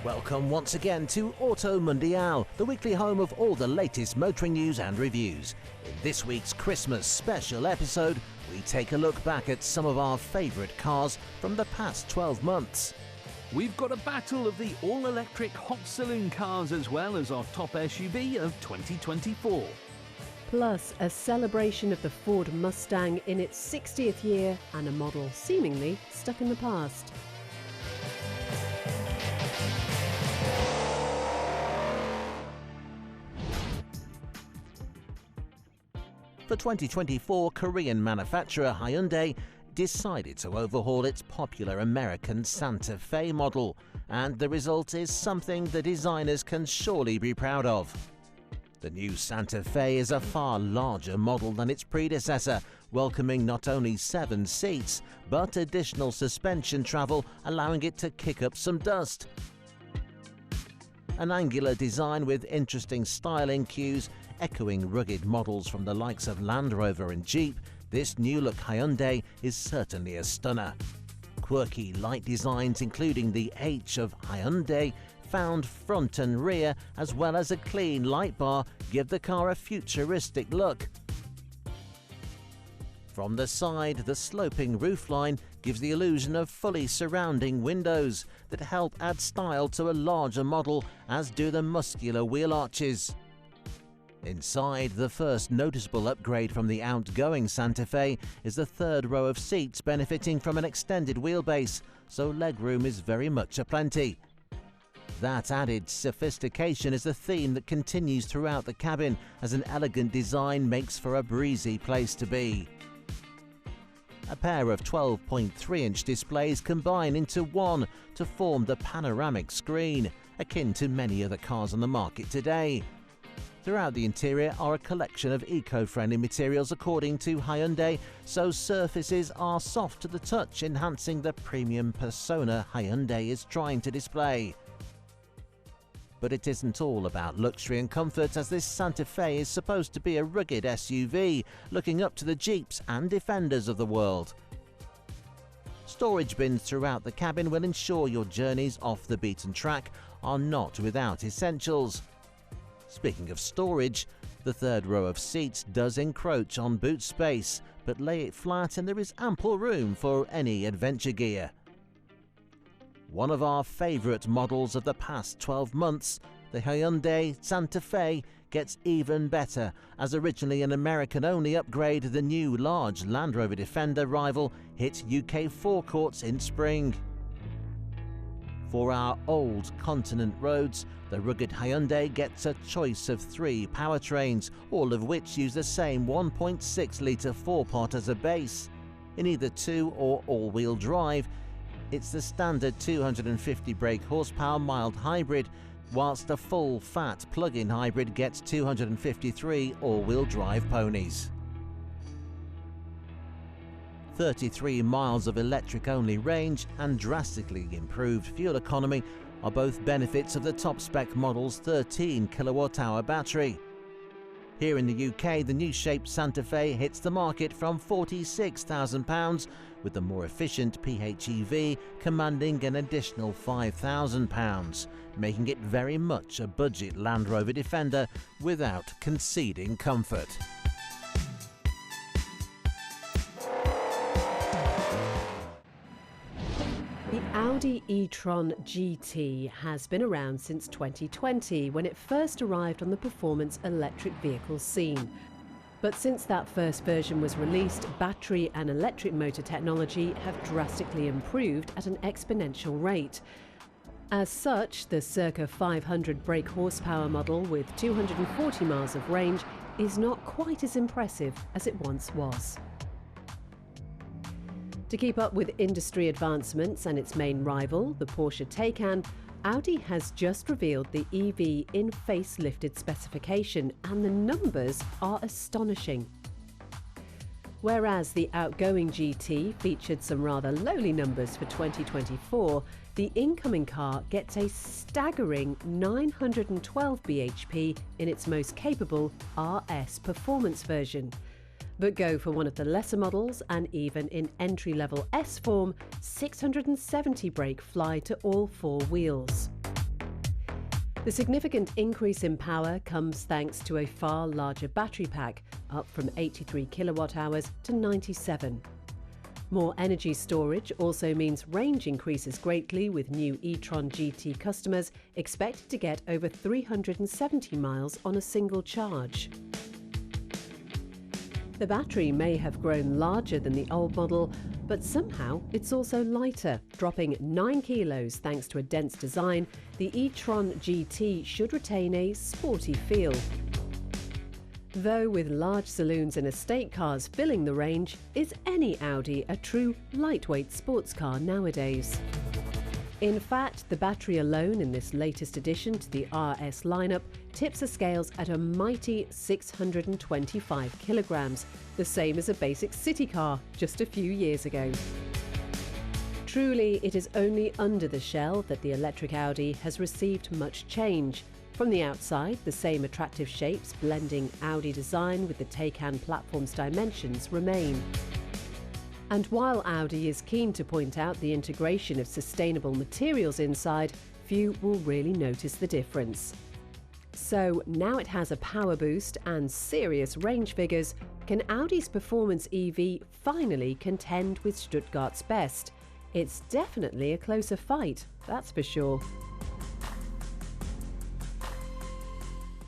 Welcome once again to Auto Mundial, the weekly home of all the latest motoring news and reviews. In this week's Christmas special episode, we take a look back at some of our favourite cars from the past 12 months. We've got a battle of the all-electric hot saloon cars as well as our top SUV of 2024. Plus, a celebration of the Ford Mustang in its 60th year and a model seemingly stuck in the past. For 2024, Korean manufacturer HYUNDAI decided to overhaul its popular American Santa Fe model, and the result is something the designers can surely be proud of. The new Santa Fe is a far larger model than its predecessor, welcoming not only 7 seats, but additional suspension travel, allowing it to kick up some dust. An angular design with interesting styling cues, echoing rugged models from the likes of Land Rover and Jeep, this new-look HYUNDAI is certainly a stunner. Quirky light designs including the H of HYUNDAI, found front and rear, as well as a clean light bar, give the car a futuristic look. From the side, the sloping roofline gives the illusion of fully surrounding windows that help add style to a larger model, as do the muscular wheel arches. Inside, the first noticeable upgrade from the outgoing Santa Fe is the third row of seats benefiting from an extended wheelbase, so legroom is very much aplenty. That added sophistication is a theme that continues throughout the cabin, as an elegant design makes for a breezy place to be. A pair of 12.3-inch displays combine into one to form the panoramic screen, akin to many other cars on the market today. Throughout the interior are a collection of eco-friendly materials according to HYUNDAI, so surfaces are soft to the touch, enhancing the premium persona HYUNDAI is trying to display. But it isn't all about luxury and comfort, as this Santa Fe is supposed to be a rugged SUV, looking up to the Jeeps and Defenders of the world. Storage bins throughout the cabin will ensure your journeys off the beaten track are not without essentials. Speaking of storage, the third row of seats does encroach on boot space, but lay it flat and there is ample room for any adventure gear. One of our favourite models of the past 12 months, the HYUNDAI Santa Fe, gets even better, as originally an American-only upgrade, the new large Land Rover Defender rival hit UK forecourts in spring. For our old continent roads, the rugged HYUNDAI gets a choice of 3 powertrains, all of which use the same 1.6-litre 4-pot as a base. In either 2 or all-wheel drive, it's the standard 250 brake horsepower mild hybrid, whilst a full-fat plug-in hybrid gets 253 all-wheel drive ponies. 33 miles of electric-only range and drastically improved fuel economy are both benefits of the top-spec model's 13 kWh battery. Here in the UK, the new-shaped Santa Fe hits the market from £46,000, with the more efficient PHEV commanding an additional £5,000, making it very much a budget Land Rover Defender without conceding comfort. The Audi E-TRON GT has been around since 2020, when it first arrived on the performance electric vehicle scene. But since that first version was released, battery and electric motor technology have drastically improved at an exponential rate. As such, the circa 500 brake horsepower model with 240 miles of range is not quite as impressive as it once was. To keep up with industry advancements and its main rival, the Porsche Taycan, Audi has just revealed the EV in facelifted specification, and the numbers are astonishing. Whereas the outgoing GT featured some rather lowly numbers for 2024, the incoming car gets a staggering 912 bhp in its most capable RS performance version. But go for one of the lesser models, and even in entry-level S form, 670 brake fly to all 4 wheels. The significant increase in power comes thanks to a far larger battery pack, up from 83 kilowatt hours to 97. More energy storage also means range increases greatly, with new E-TRON GT customers expected to get over 370 miles on a single charge. The battery may have grown larger than the old model, but somehow it's also lighter, dropping 9 kilos thanks to a dense design. The E-TRON GT should retain a sporty feel. Though with large saloons and estate cars filling the range, is any Audi a true lightweight sports car nowadays? In fact, the battery alone in this latest addition to the RS lineup tips the scales at a mighty 625 kilograms, the same as a basic city car just a few years ago. Truly, it is only under the shell that the electric Audi has received much change. From the outside, the same attractive shapes blending Audi design with the Taycan platform's dimensions remain. And while Audi is keen to point out the integration of sustainable materials inside, few will really notice the difference. So now it has a power boost and serious range figures, can Audi's performance EV finally contend with Stuttgart's best? It's definitely a closer fight, that's for sure.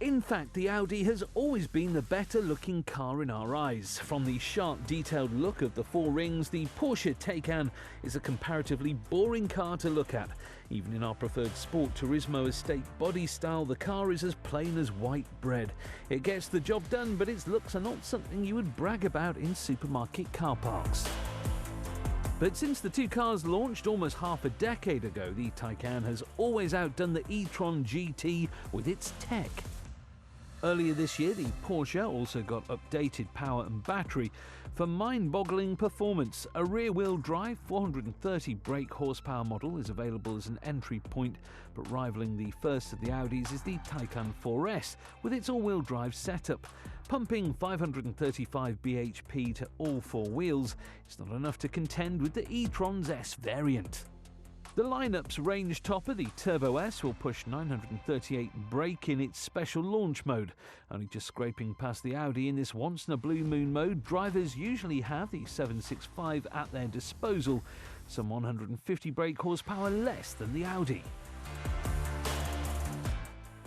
In fact, the Audi has always been the better looking car in our eyes. From the sharp detailed look of the four rings, the Porsche Taycan is a comparatively boring car to look at. Even in our preferred Sport Turismo estate body style, the car is as plain as white bread. It gets the job done, but its looks are not something you would brag about in supermarket car parks. But since the two cars launched almost half a decade ago, the Taycan has always outdone the E-TRON GT with its tech. Earlier this year, the Porsche also got updated power and battery for mind-boggling performance. A rear-wheel drive 430 brake horsepower model is available as an entry point, but rivaling the first of the Audis is the Taycan 4S with its all-wheel drive setup. Pumping 535 bhp to all four wheels, it's not enough to contend with the e-tron's S variant. The lineup's range topper, the Turbo S, will push 938 brake in its special launch mode. Only just scraping past the Audi in this once-in-a-blue-moon mode, drivers usually have the 765 at their disposal, some 150 brake horsepower less than the Audi.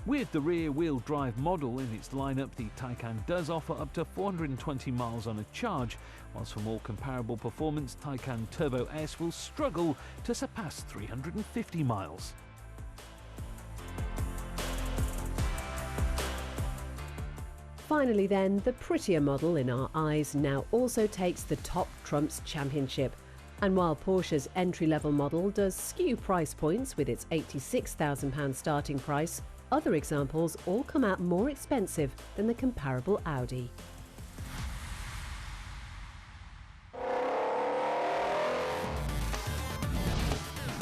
With the rear-wheel drive model in its lineup, the Taycan does offer up to 420 miles on a charge, whilst for more comparable performance, Taycan Turbo S will struggle to surpass 350 miles. Finally then, the prettier model in our eyes now also takes the top trumps championship. And while Porsche's entry-level model does skew price points with its £86,000 starting price, other examples all come out more expensive than the comparable Audi.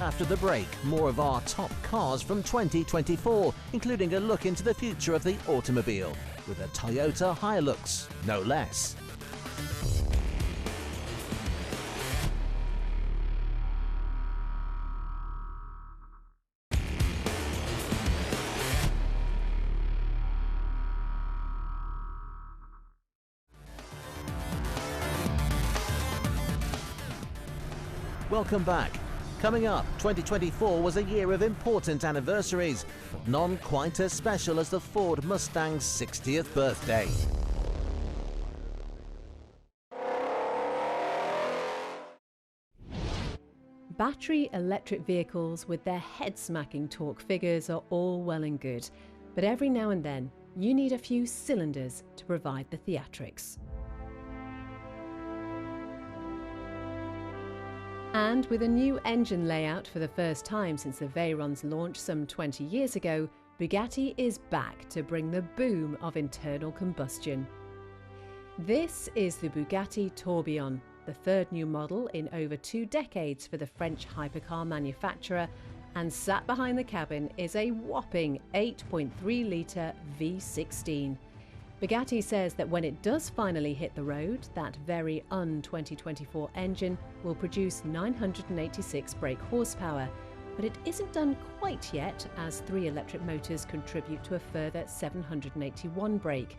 After the break, more of our top cars from 2024, including a look into the future of the automobile, with a Toyota HILUX, no less. Welcome back. Coming up, 2024 was a year of important anniversaries, but none quite as special as the Ford Mustang's 60th birthday. Battery electric vehicles with their head-smacking torque figures are all well and good, but every now and then you need a few cylinders to provide the theatrics. And with a new engine layout for the first time since the Veyron's launch some 20 years ago, Bugatti is back to bring the boom of internal combustion. This is the Bugatti Tourbillon, the third new model in over 2 decades for the French hypercar manufacturer, and sat behind the cabin is a whopping 8.3-litre V16. Bugatti says that when it does finally hit the road, that very un-2024 engine will produce 986 brake horsepower, but it isn't done quite yet, as 3 electric motors contribute to a further 781 brake.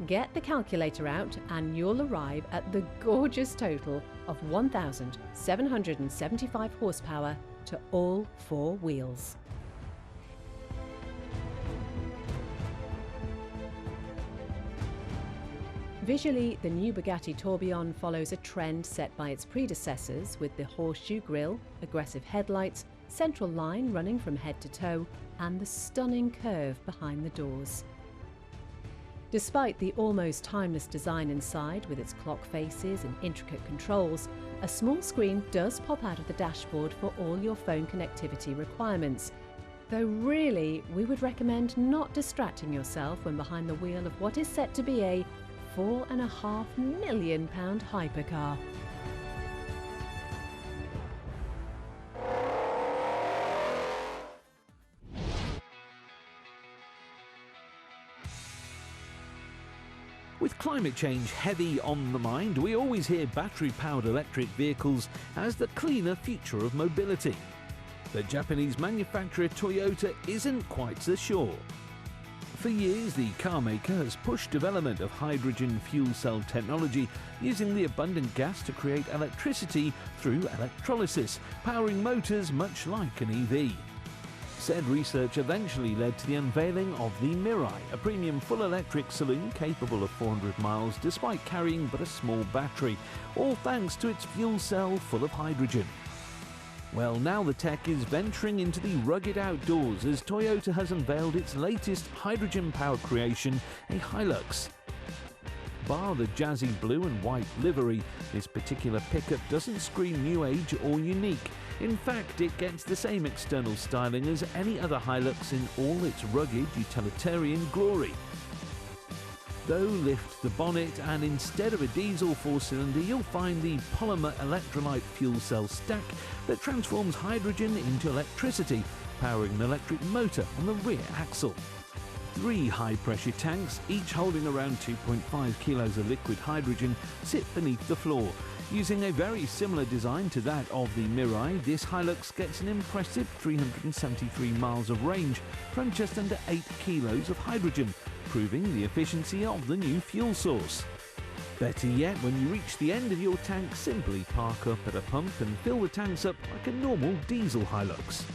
Get the calculator out and you'll arrive at the gorgeous total of 1,775 horsepower to all 4 wheels. Visually, the new Bugatti Tourbillon follows a trend set by its predecessors, with the horseshoe grille, aggressive headlights, central line running from head to toe, and the stunning curve behind the doors. Despite the almost timeless design inside, with its clock faces and intricate controls, a small screen does pop out of the dashboard for all your phone connectivity requirements. Though really, we would recommend not distracting yourself when behind the wheel of what is set to be a £4.5 million hypercar. With climate change heavy on the mind, we always hear battery-powered electric vehicles as the cleaner future of mobility. But Japanese manufacturer Toyota isn't quite so sure. For years, the car maker has pushed development of hydrogen fuel cell technology, using the abundant gas to create electricity through electrolysis, powering motors much like an EV. Said research eventually led to the unveiling of the Mirai, a premium full-electric saloon capable of 400 miles despite carrying but a small battery, all thanks to its fuel cell full of hydrogen. Well, now the tech is venturing into the rugged outdoors as Toyota has unveiled its latest hydrogen-powered creation, a HILUX. Bar the jazzy blue and white livery, this particular pickup doesn't scream new age or unique. In fact, it gets the same external styling as any other HILUX in all its rugged utilitarian glory. Though, lift the bonnet and instead of a diesel 4-cylinder, you'll find the polymer electrolyte fuel cell stack that transforms hydrogen into electricity, powering an electric motor on the rear axle. 3 high-pressure tanks, each holding around 2.5 kilos of liquid hydrogen, sit beneath the floor. Using a very similar design to that of the Mirai, this HILUX gets an impressive 373 miles of range from just under 8 kilos of hydrogen, proving the efficiency of the new fuel source. Better yet, when you reach the end of your tank, simply park up at a pump and fill the tanks up like a normal diesel HILUX.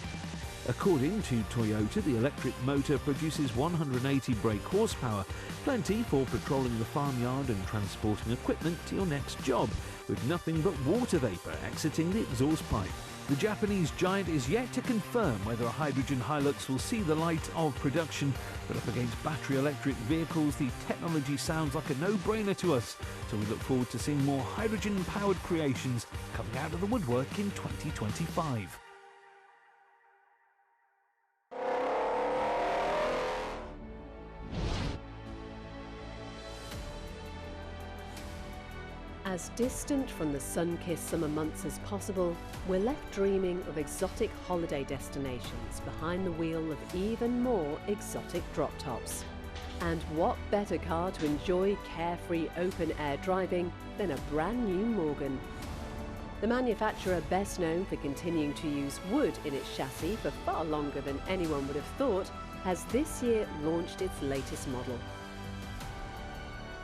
According to Toyota, the electric motor produces 180 brake horsepower, plenty for patrolling the farmyard and transporting equipment to your next job, with nothing but water vapour exiting the exhaust pipe. The Japanese giant is yet to confirm whether a hydrogen HILUX will see the light of production, but up against battery electric vehicles, the technology sounds like a no-brainer to us, so we look forward to seeing more hydrogen-powered creations coming out of the woodwork in 2025. As distant from the sun-kissed summer months as possible, we're left dreaming of exotic holiday destinations behind the wheel of even more exotic drop-tops. And what better car to enjoy carefree open-air driving than a brand new Morgan? The manufacturer, best known for continuing to use wood in its chassis for far longer than anyone would have thought, has this year launched its latest model.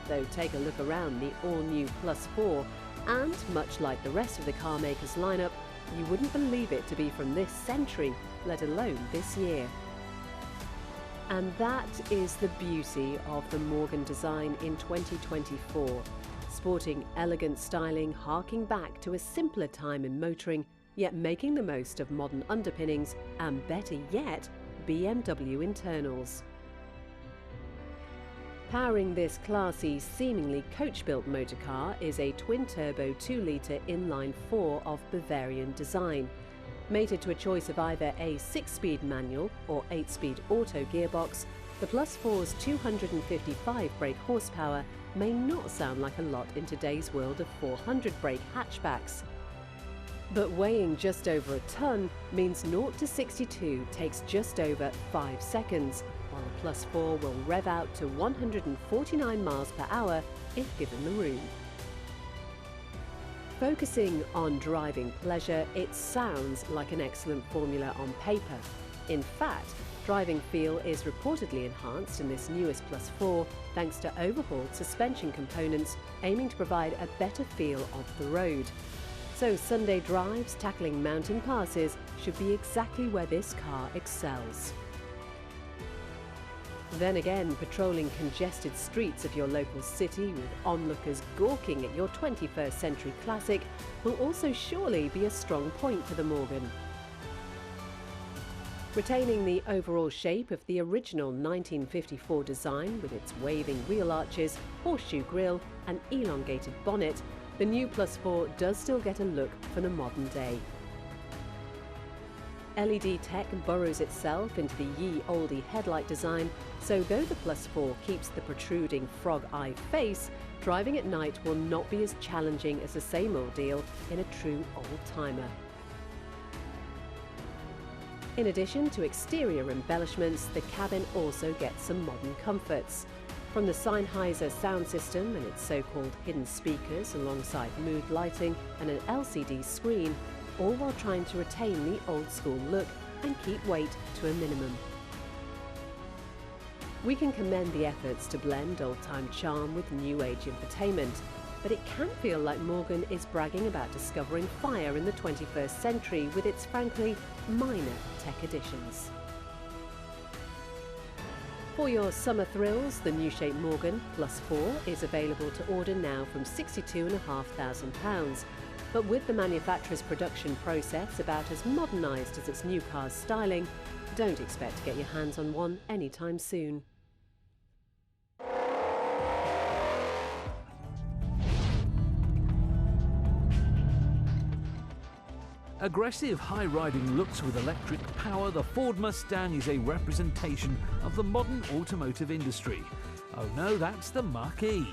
Though take a look around the all-new Plus 4, and much like the rest of the car maker's lineup, you wouldn't believe it to be from this century, let alone this year. And that is the beauty of the Morgan design in 2024, sporting elegant styling harking back to a simpler time in motoring, yet making the most of modern underpinnings and, better yet, BMW internals. Powering this classy, seemingly coach-built motorcar is a twin-turbo 2-litre inline-4 of Bavarian design. Mated to a choice of either a 6-speed manual or 8-speed auto gearbox, the Plus 4's 255 brake horsepower may not sound like a lot in today's world of 400 brake hatchbacks. But weighing just over a tonne means 0 to 62 takes just over 5 seconds, while the Plus 4 will rev out to 149 miles per hour if given the room. Focusing on driving pleasure, it sounds like an excellent formula on paper. In fact, driving feel is reportedly enhanced in this newest Plus 4 thanks to overhauled suspension components aiming to provide a better feel of the road. So Sunday drives tackling mountain passes should be exactly where this car excels. Then again, patrolling congested streets of your local city with onlookers gawking at your 21st century classic will also surely be a strong point for the Morgan. Retaining the overall shape of the original 1954 design with its waving wheel arches, horseshoe grille and elongated bonnet, the new Plus 4 does still get a look for the modern day. LED tech burrows itself into the AUDI headlight design, so though the Plus 4 keeps the protruding frog eye face, driving at night will not be as challenging as the same ordeal in a true old-timer. In addition to exterior embellishments, the cabin also gets some modern comforts. From the Sennheiser sound system and its so-called hidden speakers alongside mood lighting and an LCD screen, all while trying to retain the old-school look and keep weight to a minimum. We can commend the efforts to blend old-time charm with new-age infotainment, but it can feel like Morgan is bragging about discovering fire in the 21st century with its frankly minor tech additions. For your summer thrills, the new shape Morgan Plus 4 is available to order now from £62,500. But with the manufacturer's production process about as modernised as its new car's styling, don't expect to get your hands on one anytime soon. Aggressive, high-riding looks with electric power, the Ford Mustang is a representation of the modern automotive industry. Oh no, that's the Mach-E.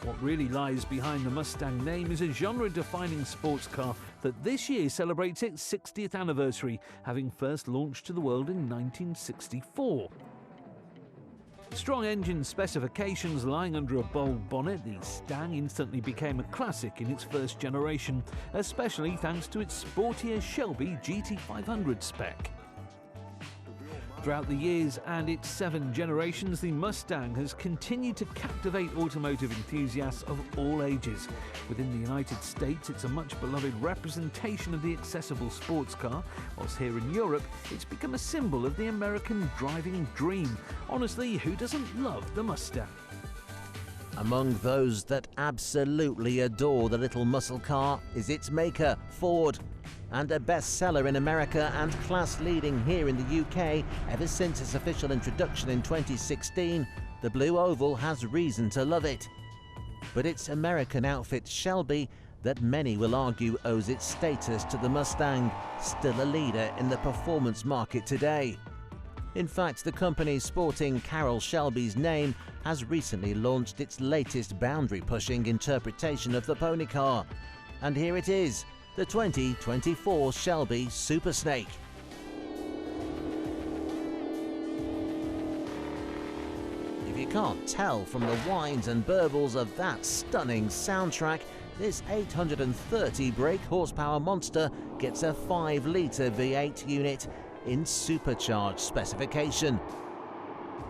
What really lies behind the Mustang name is a genre-defining sports car that this year celebrates its 60th anniversary, having first launched to the world in 1964. Strong engine specifications lying under a bold bonnet, the Stang instantly became a classic in its first generation, especially thanks to its sportier Shelby GT500 spec. Throughout the years and its 7 generations, the Mustang has continued to captivate automotive enthusiasts of all ages. Within the United States, it's a much beloved representation of the accessible sports car, whilst here in Europe, it's become a symbol of the American driving dream. Honestly, who doesn't love the Mustang? Among those that absolutely adore the little muscle car is its maker, Ford. And a bestseller in America and class-leading here in the UK ever since its official introduction in 2016, the Blue Oval has reason to love it. But its American outfit Shelby, that many will argue owes its status to the Mustang, still a leader in the performance market today. In fact, the company sporting Carroll Shelby's name has recently launched its latest boundary-pushing interpretation of the pony car. And here it is, the 2024 Shelby Super Snake. If you can't tell from the whines and burbles of that stunning soundtrack, this 830 brake horsepower monster gets a 5-litre V8 unit in supercharged specification.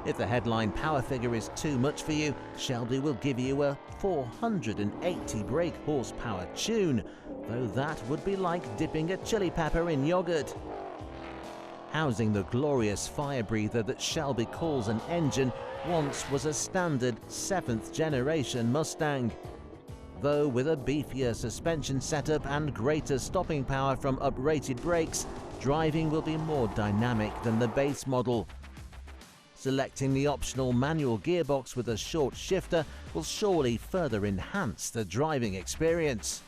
If the headline power figure is too much for you, Shelby will give you a 480 brake horsepower tune, though that would be like dipping a chili pepper in yogurt. Housing the glorious fire breather that Shelby calls an engine once was a standard 7th generation Mustang. Though with a beefier suspension setup and greater stopping power from uprated brakes, driving will be more dynamic than the base model. Selecting the optional manual gearbox with a short shifter will surely further enhance the driving experience.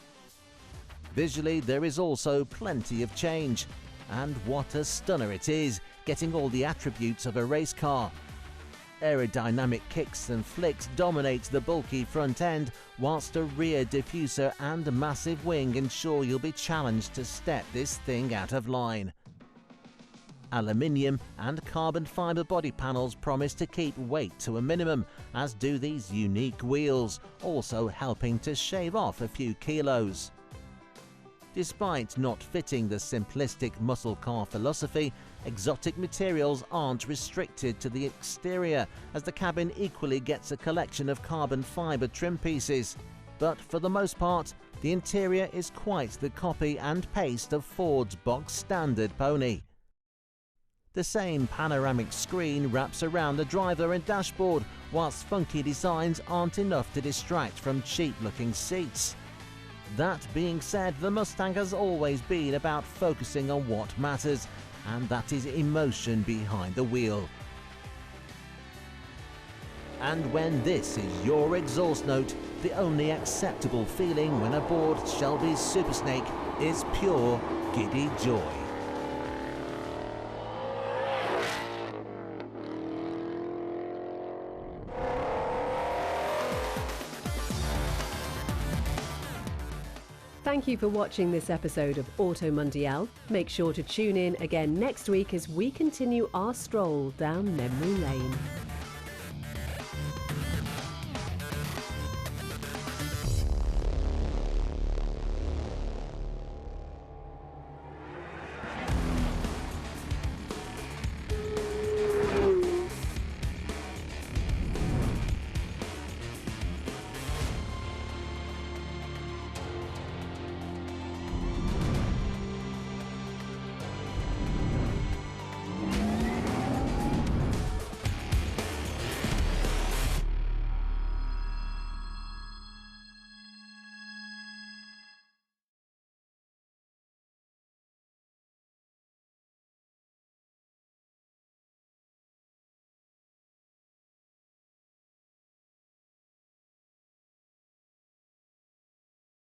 Visually, there is also plenty of change. And what a stunner it is, getting all the attributes of a race car. Aerodynamic kicks and flicks dominate the bulky front end, whilst a rear diffuser and massive wing ensure you'll be challenged to step this thing out of line. Aluminium and carbon fibre body panels promise to keep weight to a minimum, as do these unique wheels, also helping to shave off a few kilos. Despite not fitting the simplistic muscle car philosophy, exotic materials aren't restricted to the exterior, as the cabin equally gets a collection of carbon fibre trim pieces. But for the most part, the interior is quite the copy and paste of Ford's box standard pony. The same panoramic screen wraps around the driver and dashboard, whilst funky designs aren't enough to distract from cheap-looking seats. That being said, the Mustang has always been about focusing on what matters, and that is emotion behind the wheel. And when this is your exhaust note, the only acceptable feeling when aboard Shelby's Super Snake is pure giddy joy. Thank you for watching this episode of Auto Mundial. Make sure to tune in again next week as we continue our stroll down memory lane.